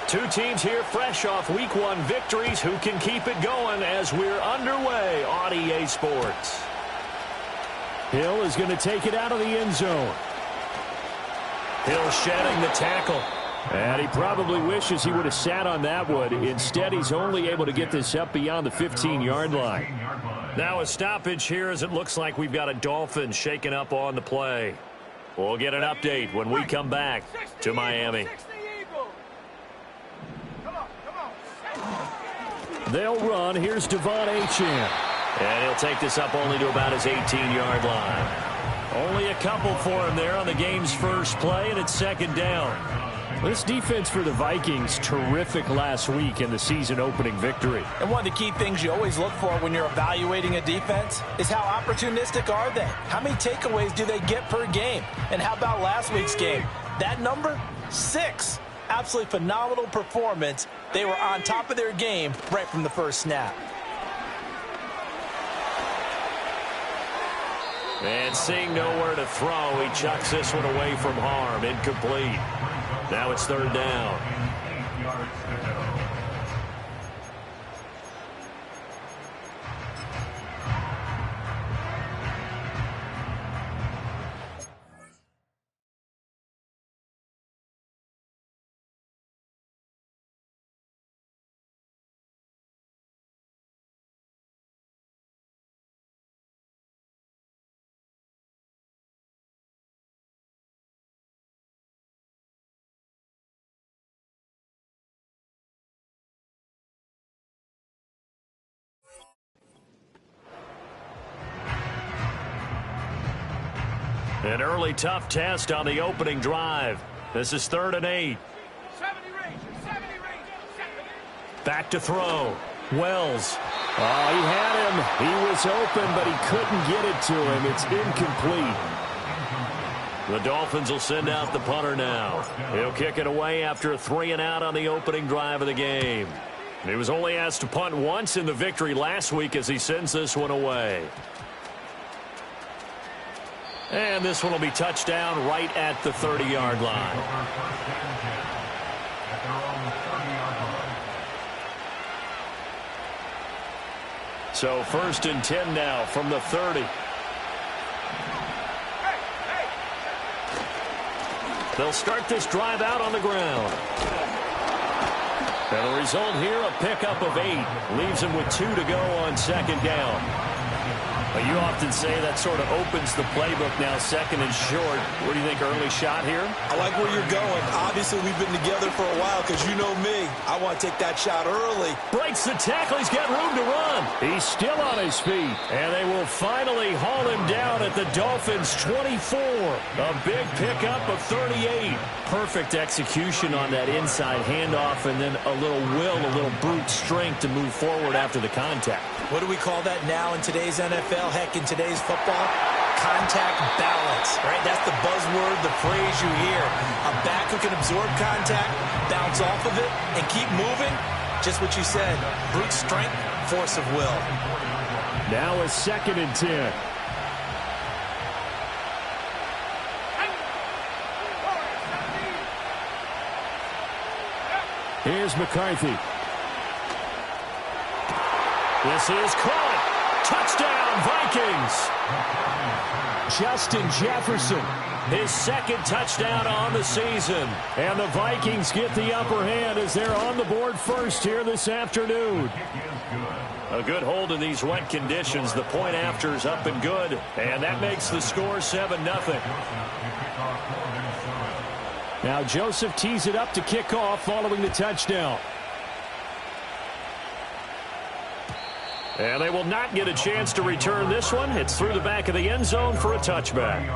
Two teams here fresh off Week 1 victories. Who can keep it going as we're underway on EA Sports? Hill is going to take it out of the end zone. Hill shedding the tackle. And he probably wishes he would have sat on that one. Instead, he's only able to get this up beyond the 15-yard line. Now a stoppage here as it looks like we've got a Dolphin shaking up on the play. We'll get an update when we come back to Miami. They'll run. Here's Devon Achane. And he'll take this up only to about his 18-yard line. Only a couple for him there on the game's first play, and it's second down. This defense for the Vikings, terrific last week in the season-opening victory. And one of the key things you always look for when you're evaluating a defense is how opportunistic are they? How many takeaways do they get per game? And how about last week's game? That number? 6. Absolutely phenomenal performance. They were on top of their game right from the first snap. And seeing nowhere to throw, he chucks this one away from harm. Incomplete. Now it's third down. An early tough test on the opening drive. This is 3rd and 8. Back to throw. Wells. Oh, he had him. He was open, but he couldn't get it to him. It's incomplete. The Dolphins will send out the punter now. He'll kick it away after a 3-and-out on the opening drive of the game. He was only asked to punt once in the victory last week as he sends this one away. And this one will be touchdown right at the 30-yard line. So 1st and 10 now from the 30. They'll start this drive out on the ground. And the result here, a pickup of 8. Leaves him with 2 to go on second down. But you often say that sort of opens the playbook now, 2nd and short. What do you think, early shot here? I like where you're going. Obviously, we've been together for a while because you know me. I want to take that shot early. Breaks the tackle. He's got room to run. He's still on his feet. And they will finally haul him down at the Dolphins' 24. A big pickup of 38. Perfect execution on that inside handoff, and then a little will, a little brute strength to move forward after the contact. What do we call that now in today's NFL? Heck, in today's football? Contact balance, right? That's the buzzword, the phrase you hear. A back who can absorb contact, bounce off of it, and keep moving. Just what you said. Brute strength, force of will. Now a 2nd and 10. Here's McCarthy. This is caught. Touchdown, Vikings. Justin Jefferson. His 2nd touchdown on the season. And the Vikings get the upper hand as they're on the board first here this afternoon. A good hold in these wet conditions. The point after is up and good. And that makes the score 7-0. Now Joseph tees it up to kick off following the touchdown. And they will not get a chance to return this one. It's through the back of the end zone for a touchback.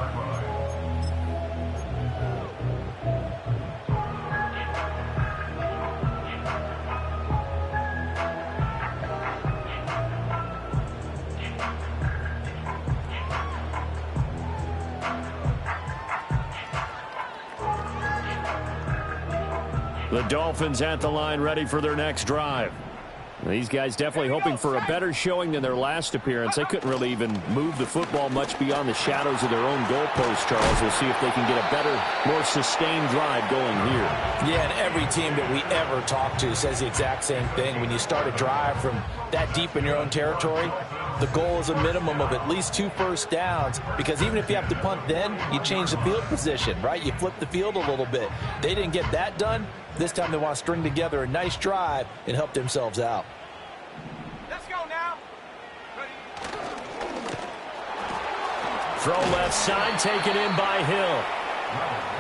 The Dolphins at the line ready for their next drive. These guys definitely hoping for a better showing than their last appearance. They couldn't really even move the football much beyond the shadows of their own goalpost, Charles. We'll see if they can get a better, more sustained drive going here. Yeah, and every team that we ever talk to says the exact same thing. When you start a drive from that deep in your own territory, the goal is a minimum of at least 2 first downs, because even if you have to punt then, you change the field position, right? You flip the field a little bit. They didn't get that done. This time they want to string together a nice drive and help themselves out. Let's go now. Throw left side, taken in by Hill.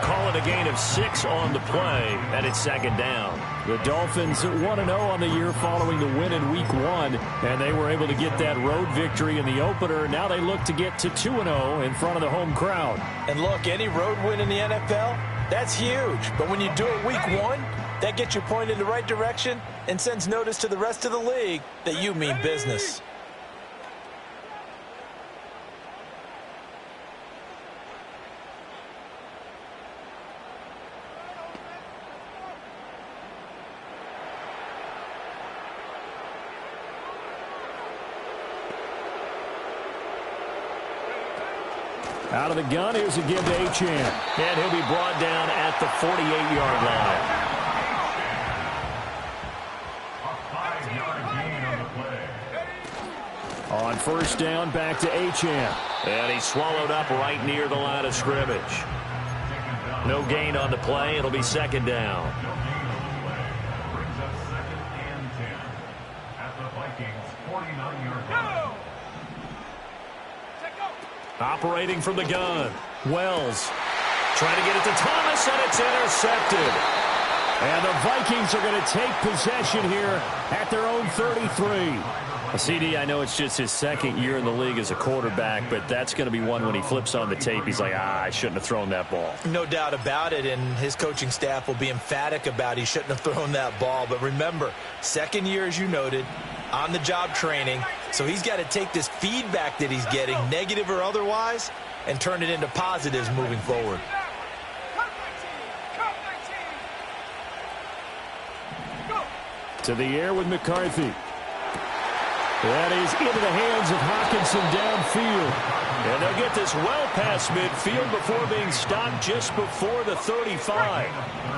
Call it a gain of 6 on the play, and it's second down. The Dolphins 1-0 on the year following the win in Week 1, and they were able to get that road victory in the opener. Now they look to get to 2-0 in front of the home crowd. And look, any road win in the NFL, that's huge. But when you do it Week 1, that gets you pointed in the right direction and sends notice to the rest of the league that you mean business. Out of the gun, here's a give to Achane. And he'll be brought down at the 48-yard line. On first down, back to Achane. And he's swallowed up right near the line of scrimmage. No gain on the play. It'll be second down. Operating from the gun. Wells trying to get it to Thomas, and it's intercepted. And the Vikings are going to take possession here at their own 33. CD, I know it's just his second year in the league as a quarterback, but that's going to be one when he flips on the tape. He's like, I shouldn't have thrown that ball. No doubt about it, and his coaching staff will be emphatic about he shouldn't have thrown that ball. But remember, second year, as you noted, on-the-job training. So he's got to take this feedback that he's getting, negative or otherwise, and turn it into positives moving forward. To the air with McCarthy. That is into the hands of Hockenson downfield. And they'll get this well past midfield before being stopped just before the 35.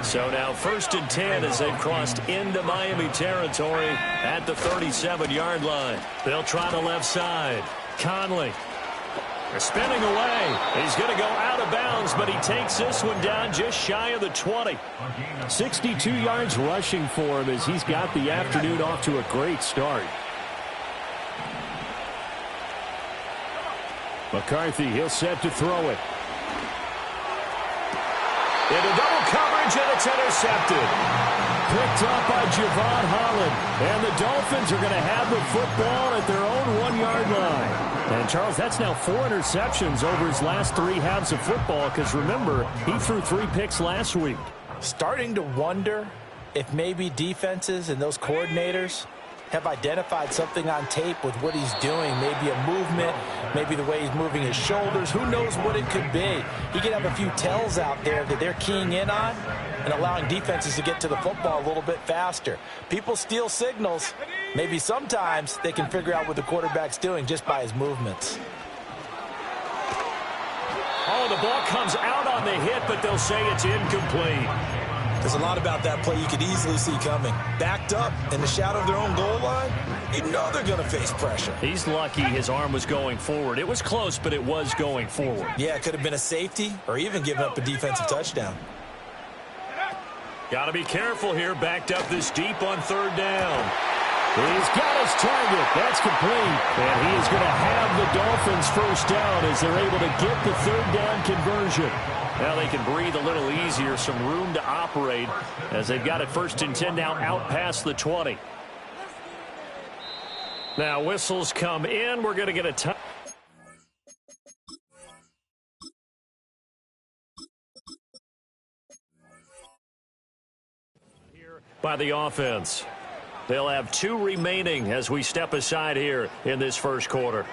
So now 1st and 10 as they've crossed into Miami territory at the 37-yard line. They'll try the left side. Conley. They're spinning away. He's going to go out of bounds, but he takes this one down just shy of the 20. 62 yards rushing for him as he's got the afternoon off to a great start. McCarthy, he'll set to throw it. Into double coverage, and it's intercepted. Picked up by Javon Holland. And the Dolphins are going to have the football at their own 1-yard line. And, Charles, that's now 4 interceptions over his last 3 halves of football, because, remember, he threw 3 picks last week. Starting to wonder if maybe defenses and those coordinators have identified something on tape with what he's doing. Maybe a movement, maybe the way he's moving his shoulders. Who knows what it could be? He could have a few tells out there that they're keying in on and allowing defenses to get to the football a little bit faster. People steal signals. Maybe sometimes they can figure out what the quarterback's doing just by his movements. Oh, the ball comes out on the hit, but they'll say it's incomplete. There's a lot about that play you could easily see coming. Backed up in the shadow of their own goal line, you know they're going to face pressure. He's lucky his arm was going forward. It was close, but it was going forward. Yeah, it could have been a safety or even given up a defensive touchdown. Got to be careful here, backed up this deep on 3rd down. He's got his target. That's complete. And he is going to have the Dolphins first down as they're able to get the 3rd down conversion. Now they can breathe a little easier, some room to operate as they've got it 1st and 10 now out past the 20. Now whistles come in. We're going to get a time. By the offense. They'll have 2 remaining as we step aside here in this first quarter.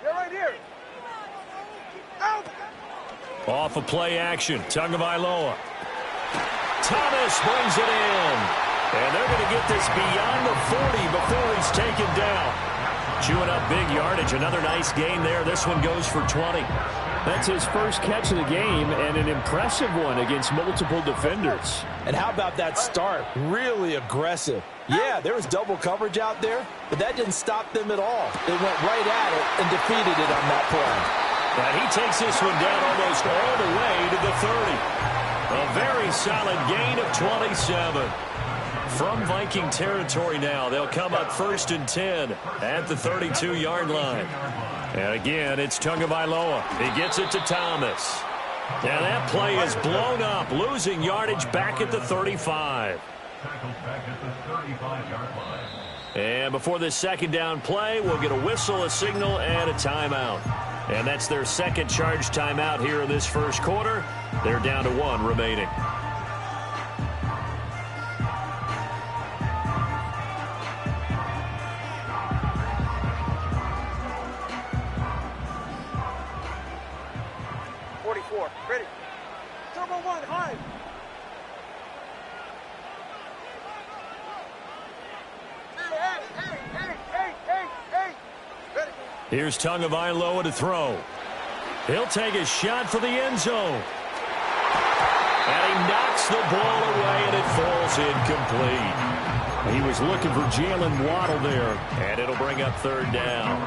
They're right here. Off of play action, Tagovailoa. Thomas brings it in. And they're going to get this beyond the 40 before he's taken down. Chewing up big yardage. Another nice gain there. This one goes for 20. That's his first catch of the game, and an impressive one against multiple defenders. And how about that start? Really aggressive. Yeah, there was double coverage out there, but that didn't stop them at all. They went right at it and defeated it on that play. And he takes this one down almost all the way to the 30. A very solid gain of 27. From Viking territory now, they'll come up 1st and 10 at the 32-yard line. And again, it's Tagovailoa. He gets it to Thomas. And that play is blown up, losing yardage back at the 35. And before this second down play, we'll get a whistle, a signal, and a timeout. And that's their second charge timeout here in this first quarter. They're down to 1 remaining. Ready. Turbo 1, high. Hey. Ready. Here's Tagovailoa to throw. He'll take a shot for the end zone. And he knocks the ball away, and it falls incomplete. He was looking for Jalen Waddle there, and it'll bring up 3rd down.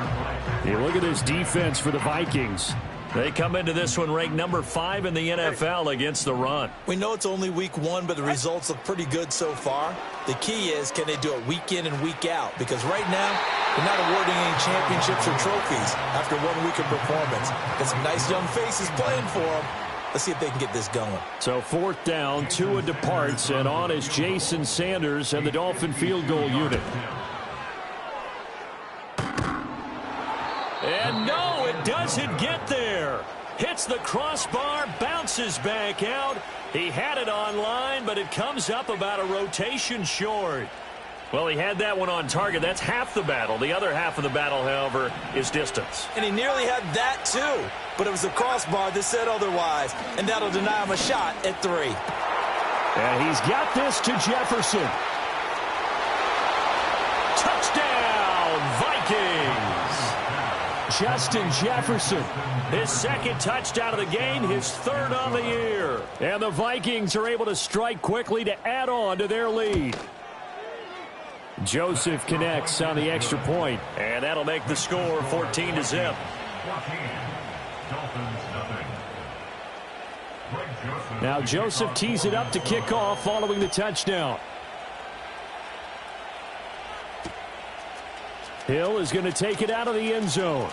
Hey, look at this defense for the Vikings. They come into this one ranked number 5 in the NFL against the run. We know it's only week 1, but the results look pretty good so far. The key is, can they do it week in and week out? Because right now, they're not awarding any championships or trophies after 1 week of performance. Got some nice young faces playing for them. Let's see if they can get this going. So 4th down, Tua departs, and on is Jason Sanders and the Dolphin field goal unit. And no, it doesn't get there. Hits the crossbar, bounces back out. He had it on line, but it comes up about a rotation short. Well, he had that one on target. That's half the battle. The other half of the battle, however, is distance. And he nearly had that, too. But it was the crossbar that said otherwise. And that'll deny him a shot at 3. And he's got this to Jefferson. Touchdown, Vikings! Justin Jefferson, his 2nd touchdown of the game, his 3rd on the year. And the Vikings are able to strike quickly to add on to their lead. Joseph connects on the extra point, and that'll make the score 14-0. Now Joseph tees it up to kick off following the touchdown. Hill is going to take it out of the end zone.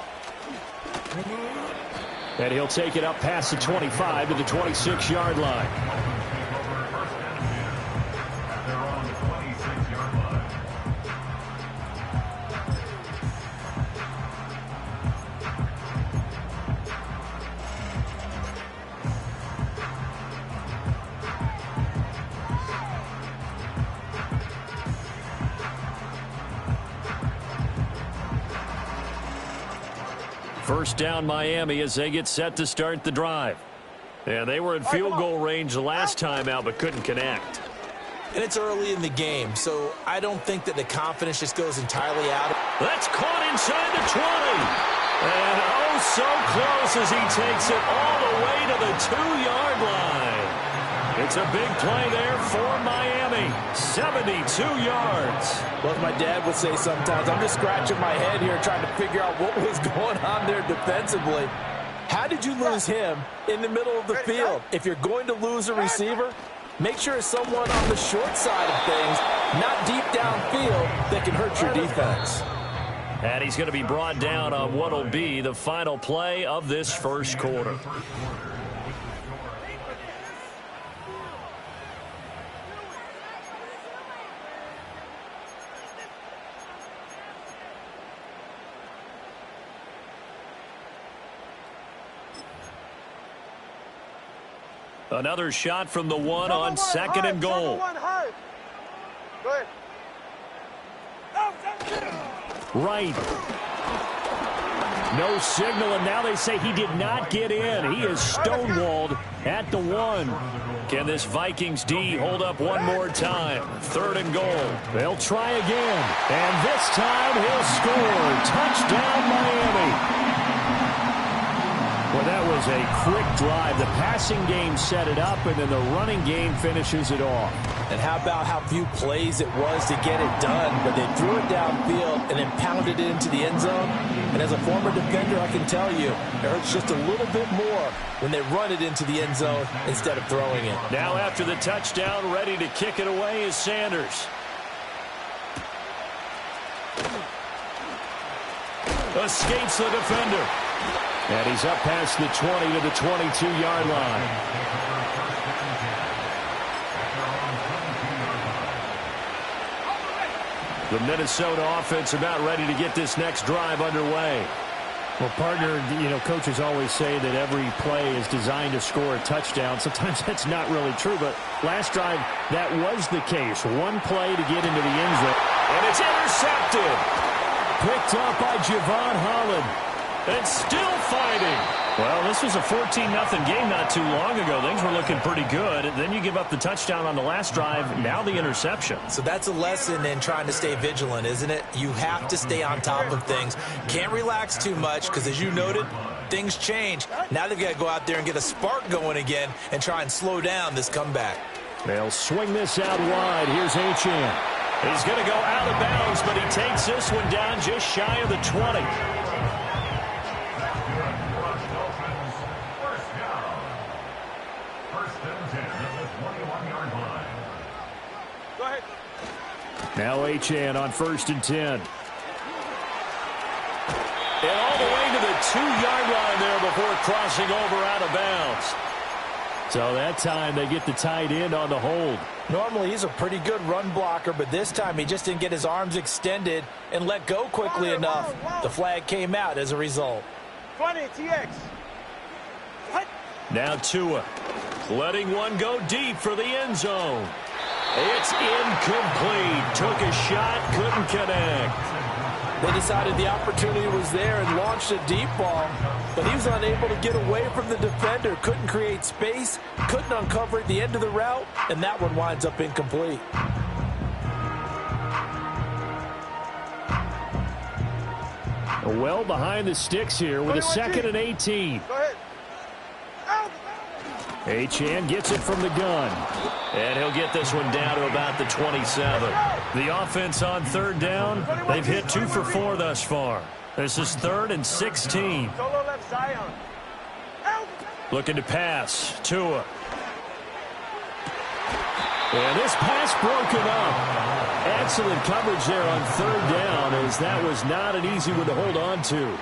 And he'll take it up past the 25 to the 26-yard line. First down Miami as they get set to start the drive. And they were in field goal range the last time out but couldn't connect. And it's early in the game, so I don't think that the confidence just goes entirely out. That's caught inside the 20. And oh, so close as he takes it all the way to the 2-yard line. It's a big play there for Miami. 72 yards. Well, as my dad would say sometimes, I'm just scratching my head here trying to figure out what was going on there defensively. How did you lose him in the middle of the field? If you're going to lose a receiver, make sure it's someone on the short side of things, not deep downfield, that can hurt your defense. And he's going to be brought down on what will be the final play of this first quarter. Another shot from the 1 on 2nd and goal. Right. No signal, and now they say he did not get in. He is stonewalled at the 1. Can this Vikings D hold up one more time? 3rd and goal. They'll try again, and this time he'll score. Touchdown, Miami. Well, that was a quick drive. The passing game set it up, and then the running game finishes it off. And how about how few plays it was to get it done, but they threw it downfield and then pounded it into the end zone. And as a former defender, I can tell you, it hurts just a little bit more when they run it into the end zone instead of throwing it. Now after the touchdown, ready to kick it away is Sanders. Escapes the defender. And he's up past the 20 to the 22-yard line. The Minnesota offense about ready to get this next drive underway. Well, partner, coaches always say that every play is designed to score a touchdown. Sometimes that's not really true, but last drive, that was the case. One play to get into the end zone. And it's intercepted. Picked up by Javon Holland. And still fighting. Well, this was a 14-0 game not too long ago. Things were looking pretty good. Then you give up the touchdown on the last drive. Now the interception. So that's a lesson in trying to stay vigilant, isn't it? You have to stay on top of things. Can't relax too much because, as you noted, things change. Now they've got to go out there and get a spark going again and try and slow down this comeback. They'll swing this out wide. Here's Achane. He's going to go out of bounds, but he takes this one down just shy of the 20. Now Achane on 1st and 10. And all the way to the 2-yard line there before crossing over out of bounds. So that time they get the tight end on the hold. Normally he's a pretty good run blocker, but this time he just didn't get his arms extended and let go quickly enough. The flag came out as a result. 20 TX. What? Now Tua letting one go deep for the end zone. It's incomplete. Took a shot, couldn't connect. They decided the opportunity was there and launched a deep ball, but he was unable to get away from the defender. Couldn't create space, couldn't uncover at the end of the route, and that one winds up incomplete. Well behind the sticks here with a 2nd and 18. Go ahead. Out. Achane gets it from the gun. And he'll get this one down to about the 27. The offense on 3rd down, they've hit 2 for 4 thus far. This is 3rd and 16. Solo left Zion. Out. Looking to pass. Tua. And this pass broken up. Excellent coverage there on 3rd down, as that was not an easy one to hold on to.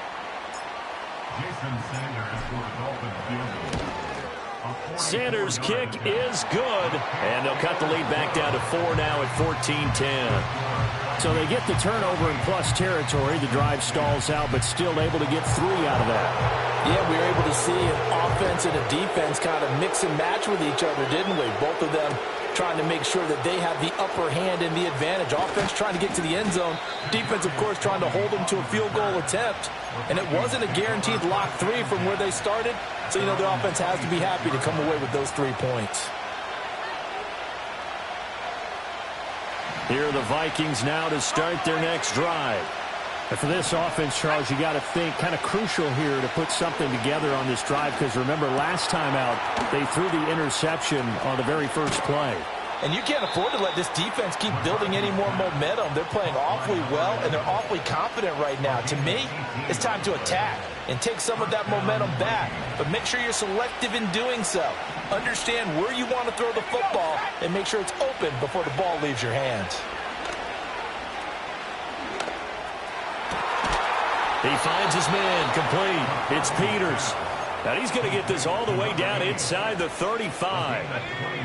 Sanders' kick is good. And they'll cut the lead back down to 4 now at 14-10. So they get the turnover in plus territory. The drive stalls out, but still able to get 3 out of that. Yeah, we were able to see an offense and a defense kind of mix and match with each other, didn't we? Both of them trying to make sure that they have the upper hand and the advantage. Offense trying to get to the end zone. Defense, of course, trying to hold them to a field goal attempt. And it wasn't a guaranteed lock 3 from where they started. So, the offense has to be happy to come away with those 3 points. Here are the Vikings now to start their next drive. And for this offense, Charles, you got to think kind of crucial here to put something together on this drive, because remember last time out they threw the interception on the very first play. And you can't afford to let this defense keep building any more momentum. They're playing awfully well, and they're awfully confident right now. To me, it's time to attack and take some of that momentum back. But make sure you're selective in doing so. Understand where you want to throw the football and make sure it's open before the ball leaves your hands. He finds his man complete. It's Peters. And he's going to get this all the way down inside the 35.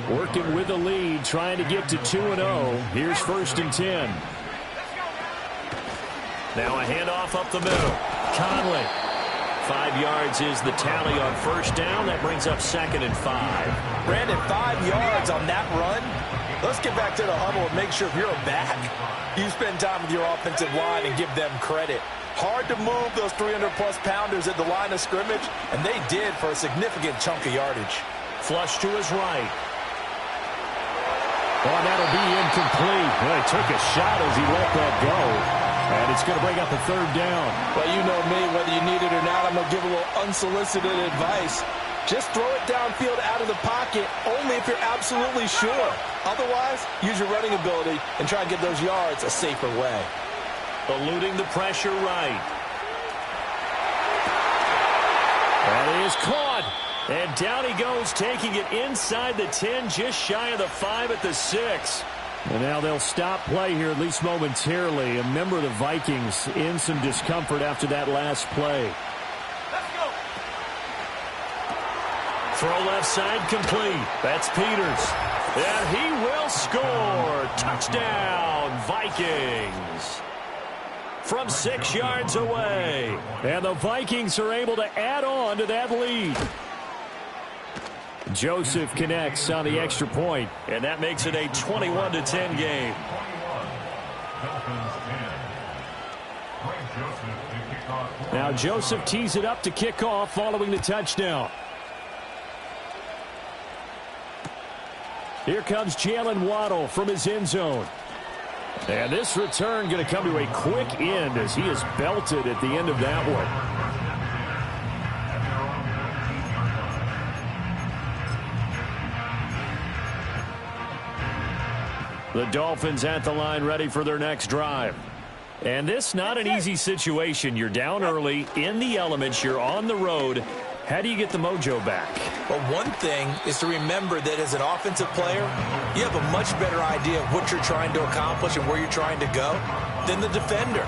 Working with the lead, trying to get to 2-0. Here's 1st and 10. Now a handoff up the middle. Conley. 5 yards is the tally on 1st down. That brings up 2nd and 5. Brandon, 5 yards on that run. Let's get back to the huddle and make sure if you're a back, you spend time with your offensive line and give them credit. Hard to move those 300-plus pounders at the line of scrimmage, and they did for a significant chunk of yardage. Flush to his right. Oh, that'll be incomplete. Well, he took a shot as he let that go. And it's going to bring up a third down. Well, you know me, whether you need it or not, I'm going to give a little unsolicited advice. Just throw it downfield out of the pocket, only if you're absolutely sure. Otherwise, use your running ability and try and get those yards a safer way. Eluding the pressure right. That is caught. And down he goes, taking it inside the 10, just shy of the 5 at the 6. And now they'll stop play here, at least momentarily. A member of the Vikings in some discomfort after that last play. Let's go. Throw left side complete. That's Peters. And he will score. Touchdown, Vikings. From 6 yards away. And the Vikings are able to add on to that lead. Joseph connects on the extra point. And that makes it a 21-10 game. Now Joseph tees it up to kick off following the touchdown. Here comes Jalen Waddle from his end zone. And this return going to come to a quick end as he is belted at the end of that one. The Dolphins at the line ready for their next drive. And this not an easy situation. You're down early, in the elements, you're on the road. How do you get the mojo back? Well, one thing is to remember that as an offensive player, you have a much better idea of what you're trying to accomplish and where you're trying to go than the defender.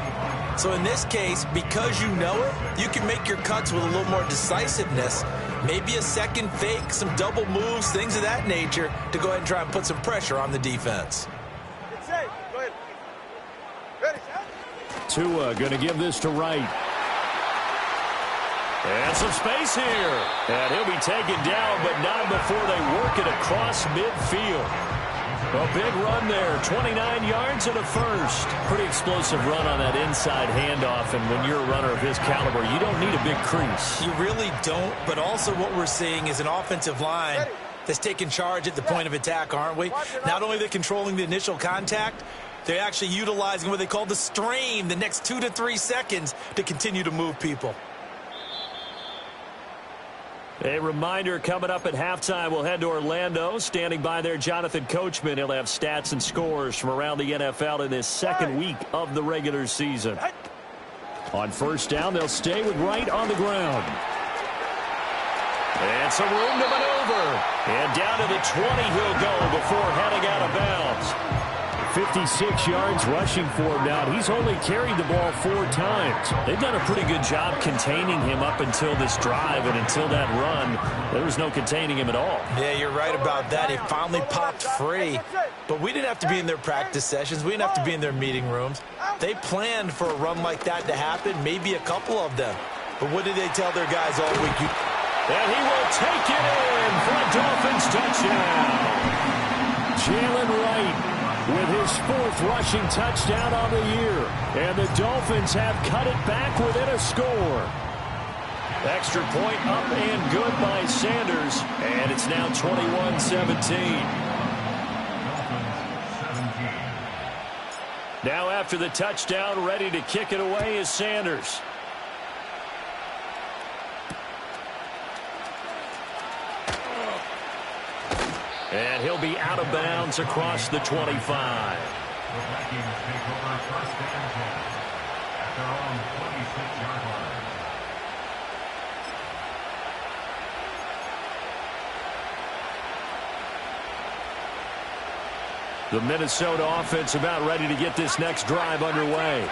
So in this case, because you know it, you can make your cuts with a little more decisiveness. Maybe a second fake, some double moves, things of that nature to go ahead and try and put some pressure on the defense. It's safe. Go ahead. Ready, set. Tua going to give this to Wright. And some space here. And he'll be taken down, but not before they work it across midfield. A big run there, 29 yards and a first. Pretty explosive run on that inside handoff, and when you're a runner of his caliber, you don't need a big crease. You really don't, but also what we're seeing is an offensive line that's taking charge at the point of attack, aren't we? Not only are they controlling the initial contact, they're actually utilizing what they call the strain, the next 2 to 3 seconds to continue to move people. A reminder coming up at halftime, we'll head to Orlando. Standing by there, Jonathan Coachman. He'll have stats and scores from around the NFL in this second week of the regular season. On first down, they'll stay with Wright on the ground. And some room to maneuver. And down to the 20 he'll go before heading out of bounds. 56 yards rushing for him now. He's only carried the ball 4 times. They've done a pretty good job containing him up until this drive, and until that run, there was no containing him at all. Yeah, you're right about that. He finally popped free. But we didn't have to be in their practice sessions. We didn't have to be in their meeting rooms. They planned for a run like that to happen, maybe a couple of them. But what did they tell their guys all week? And he will take it in for a Dolphins touchdown. Jalen Wright with his 4th rushing touchdown on the year. And the Dolphins have cut it back within a score. Extra point up and good by Sanders. And it's now 21-17. Now after the touchdown, ready to kick it away is Sanders. And he'll be out of bounds across the 25. The Minnesota offense about ready to get this next drive underway.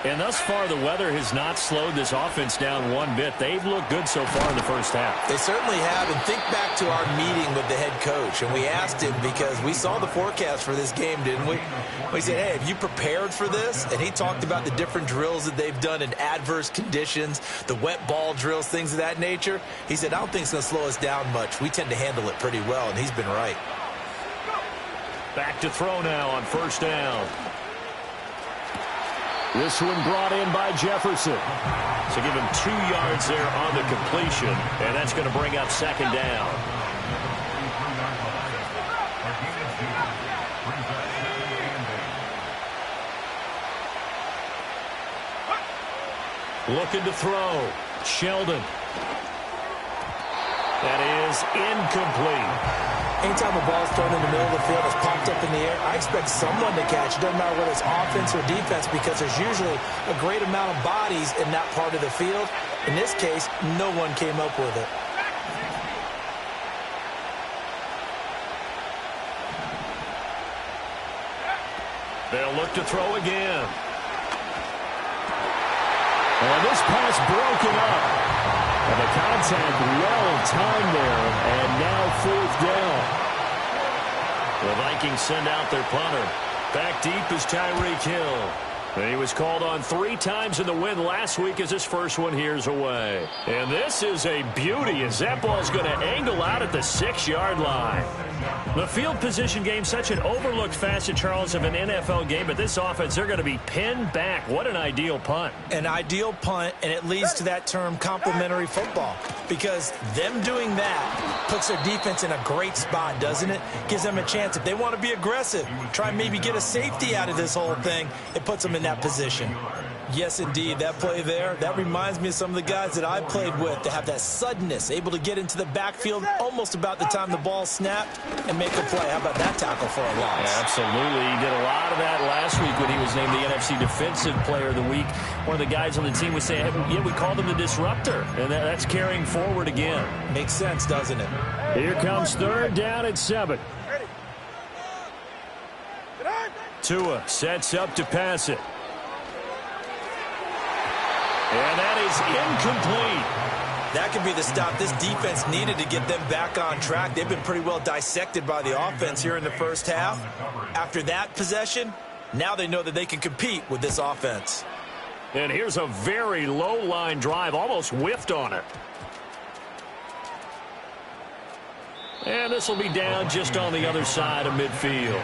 And thus far, the weather has not slowed this offense down one bit. They've looked good so far in the first half. They certainly have. And think back to our meeting with the head coach. And we asked him because we saw the forecast for this game, didn't we? We said, hey, have you prepared for this? And he talked about the different drills that they've done in adverse conditions, the wet ball drills, things of that nature. He said, I don't think it's going to slow us down much. We tend to handle it pretty well, and he's been right. Back to throw now on first down. This one brought in by Jefferson. So give him 2 yards there on the completion, and that's going to bring up second down. Looking to throw. Sheldon. That is incomplete. Anytime a ball's thrown in the middle of the field, it's popped up in the air, I expect someone to catch. It doesn't matter whether it's offense or defense, because there's usually a great amount of bodies in that part of the field. In this case, no one came up with it. They'll look to throw again. And this pass broken up. And the contact well-timed there, and now 4th down. The Vikings send out their punter. Back deep is Tyreek Hill. He was called on 3 times in the win last week as his first one here's away. And this is a beauty as that ball's going to angle out at the 6-yard line. The field position game, such an overlooked facet, Charles, of an NFL game, but this offense, they're going to be pinned back. What an ideal punt. An ideal punt, and it leads to that term complementary football, because them doing that puts their defense in a great spot, doesn't it? Gives them a chance. If they want to be aggressive, try and maybe get a safety out of this whole thing, it puts them in that position. Yes, indeed. That play there, that reminds me of some of the guys that I played with that have that suddenness, able to get into the backfield almost about the time the ball snapped and make a play. How about that tackle for a loss? Yeah, absolutely. He did a lot of that last week when he was named the NFC Defensive Player of the Week. One of the guys on the team was saying, hey, yeah, we called him the disruptor, and that's carrying forward again. Makes sense, doesn't it? Here comes 3rd down at 7. Tua sets up to pass it. And that is incomplete. That could be the stop this defense needed to get them back on track. They've been pretty well dissected by the offense here in the first half. After that possession, now they know that they can compete with this offense. And here's a very low-line drive, almost whiffed on it. And this will be down just on the other side of midfield.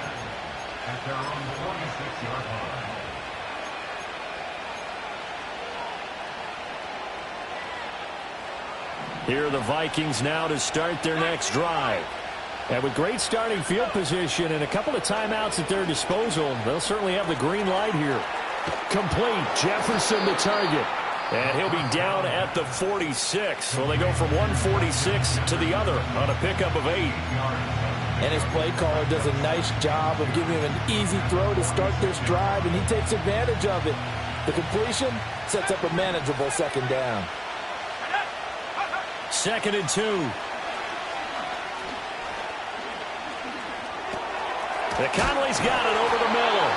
Here are the Vikings now to start their next drive. And with great starting field position and a couple of timeouts at their disposal, they'll certainly have the green light here. Complete. Jefferson the target. And he'll be down at the 46. Well, they go from 146 to the other on a pickup of 8. And his play caller does a nice job of giving him an easy throw to start this drive, and he takes advantage of it. The completion sets up a manageable 2nd down. 2nd and 2. The Conley's got it over the middle.